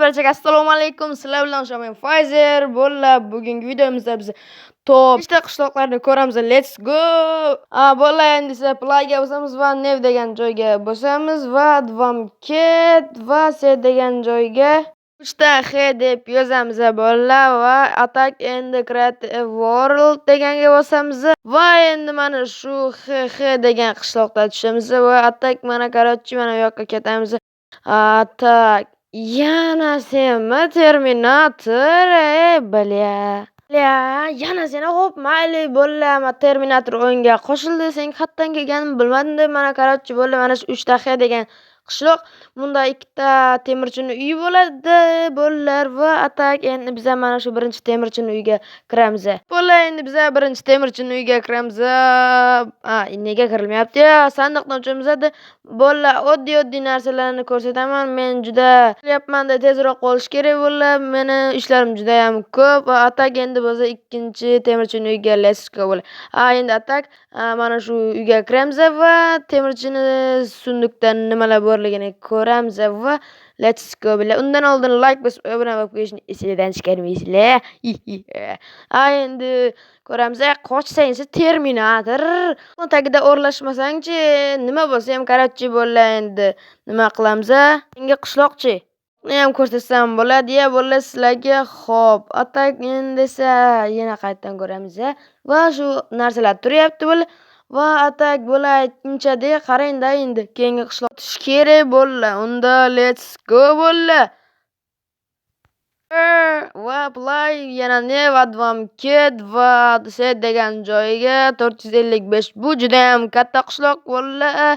Barchaga assalomu alaykum. Sizlar bilan men Fayzer bo'lib, bugungi videomizda biz top 5 ta qishloqlarni ko'ramiz. Let's go. Bo'lay endi esa playga bosamiz va Nev degan joyga bosamiz va Advamket va C degan joyga 3 ta H deb yozamiz bolalar va Attack and Creative World deganga bosamiz va endi mana shu H degan qishloqda tushamiz va Attack mana короче mana bu yoqqa ketamiz. Attack yana senmi Terminator? Bля. Yana sen hop mayli bo'laman Terminator o'yinga qo'shildi. Sen qayerdan kelganini bilmadim. Mana короче bo'ldi. Mana shu 3 ta H degan qishloq. Bunda 2 ta temirchining uyi bo'ladi, bolalar va Attack endi biz mana shu birinchi temirchining uyiga kiramiz. Bo'lar endi biz birinchi temirchining uyiga kiramiz. Nega kirilmayapti? Sandiqni ochamiz. Bo'lar oddiy narsalarni ko'rsataman. Men juda qilyapman-da, tezroq qolish kerak bo'lar. Meni ishlarim juda ham ko'p. Attack endi bo'lsa ikkinchi temirchining uyiga let's go bo'lar. Endi Attack mana shu uyga kiramiz va temirchini sunduqdan nimalar borligini ko'ramiz va let's go bo'lar. Undan oldin like bosib, obuna bo'lib qo'yishni esingizdan chiqarmaysizlar. Endi ko'ramiz. Qochsangchi Terminator. Tagida o'rlashmasangchi, nima bo'lsa ham короче bo'lar endi. Nima qilamiz? Menga qishloqchi. Buni ham ko'rsatsam bo'ladi-ya, bo'llar sizlarga. Xo'p, Attack endi esa yana qaytadan ko'ramiz va shu narsalar turyapti bo'lar. Va Attack bo'lar aytguncha-da qarang-da endi keyingi qishloq tush kerak bo'lar. Unda let's go bo'lar. Va play yana Nev Advamket va C degan joyga 455. Bu juda ham katta qishloq bo'lar.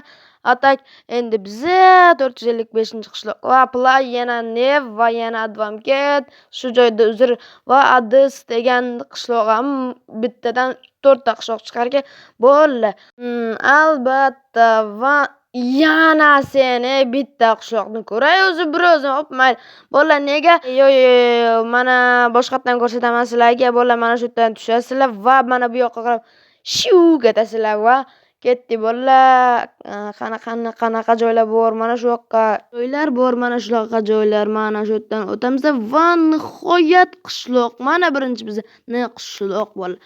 Attack endi biza 455-qishloq va play yana Nev va yana Advamket shu joyda uzr va Adis degan qishloq ham bittadan 4 ta qishloq chiqarga bo'lar. Albatta va yana seni bitta qishloqni ko'ray o'zi biroz hop mayli. Bo'lar nega? Mana boshqatdan ko'rsataman sizlarga. Bo'lar mana shu yerdan tushasizlar va mana bu yoqqa qarab shiu ketasizlar va ketdi bo'lar. Qanaqa joylar bor? Mana shu yoqqa joylar bor, mana shu yoqqa joylar. Mana shu yerdan o'tamiz va nihoyat qishloq. Mana birinchi bizni qishloq bo'lar.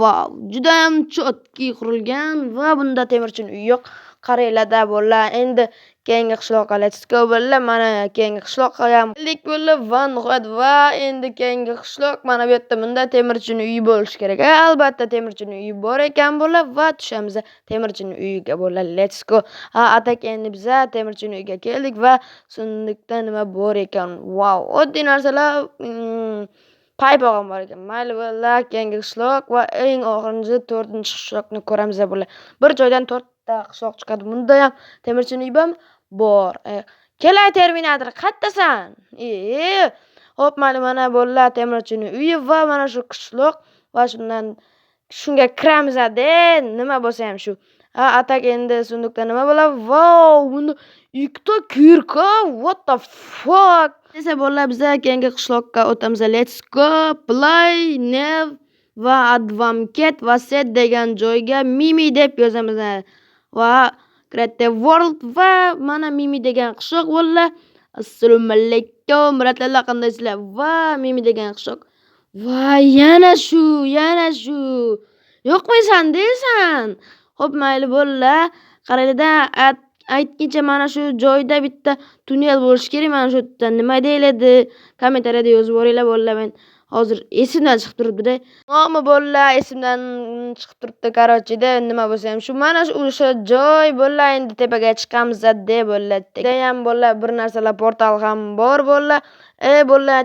Vau, juda ham chotki qurilgan va bunda temirchining uyi yo'q. Qaranglar-da bo'lar. Endi keyingi qishloqqa let's go bo'lar. Mana keyingi qishloqqa ham keldik bo'lar va nihoyat va endi keyingi qishloq mana bu yerda bunda temirchining uyi bo'lishi kerak. Albatta temirchining uyi bor ekan bo'lar va tushamiz temirchining uyiga bo'lar. Let's go. Attack endi biz temirchining uyiga keldik va sunduqda nima bor ekan? Vau, oddiy narsalar payp olgan bor ekan. Mayli bo'lar, keyingi qishloq va eng oxirgi 4-qishloqni ko'ramiz bo'lar. Bir joydan 4 ta qishloq chiqadi. Bunda ham temirchining uyi bor. Kelay Terminator, qayerdasan? Hop, mana bo'lar temirchining uyi va mana shu qishloq va shunga kiramiz-da. Nima bo'lsa ham shu. Attack endi sunduqda nima bo'lar? Vau, bunda 2 ta kirka. What the fuck? Esa bo'lar biz keyingi qishloqqa o'tamiz. Let's go. Play Nev va Advamket va C degan joyga Mimi deb yozamiz. Va Creative World va mana Mimi degan qishloq bo'lar. Assalomu alaykum, bratlar, qandaysizlar? Va Mimi degan qishloq. Va yana shu. Yo'qmaysan deysan. Xo'p, mayli bo'lar. Qaranglar-da, aytguncha mana shu joyda bitta tunnel bo'lishi kerak. Mana shu yerda nima deyiladi? Kommentariyada yozib boringlar bo'lar. Men hozir esimdan chiqib turibdi-da. Nomi bo'lar esimdan chiqib turibdi. Короче-da nima bo'lsa ham shu mana shu o'sha joy bo'lar. Endi tepaga chiqamiz-da bo'lar. Deyam bo'lar bir narsalar portal ham bor bo'lar. Bo'lar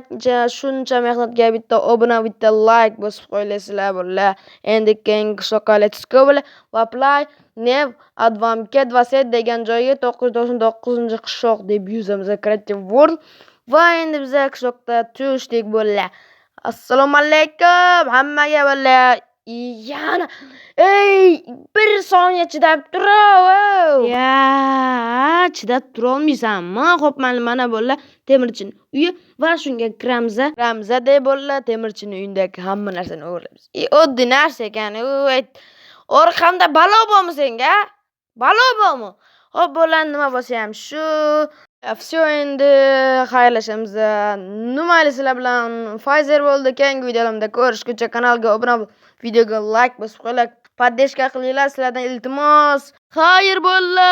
shuncha mehnatga bitta obuna, bitta like bosib qo'ylasizlar bo'lar. Endi keyingi qishloqqa let's go bo'lar. Va play Nev Advamket va C degan joyga 999-qishloq deb yozamiz. Creative World va endi biz qishloqda tushdik bo'lar. Assalomu alaykum hammaga bo'lar. Yana bir soniya chidab tur. Chidab tura olmaysanmi? Xo'p, mana bo'lar temirchining uyi va shunga kiramiz. Deb bo'lar temirchining uyidagi hamma narsani o'g'irlaymiz. Oddiy narsa ekan. Orqamda balo bormi senga? Balo bormi? Xo'p, bo'lar nima bo'lsa ham shu. Всё, endi xayrlashamiz. Nimayli sizlar bilan Pfizer bo'ldi. Keyingi videolarda ko'rishguncha kanalga obuna bo'lib, videoga like bosib qo'yinglar, podдержка qilinglar. Sizlardan iltimos. Xayr bo'ldi.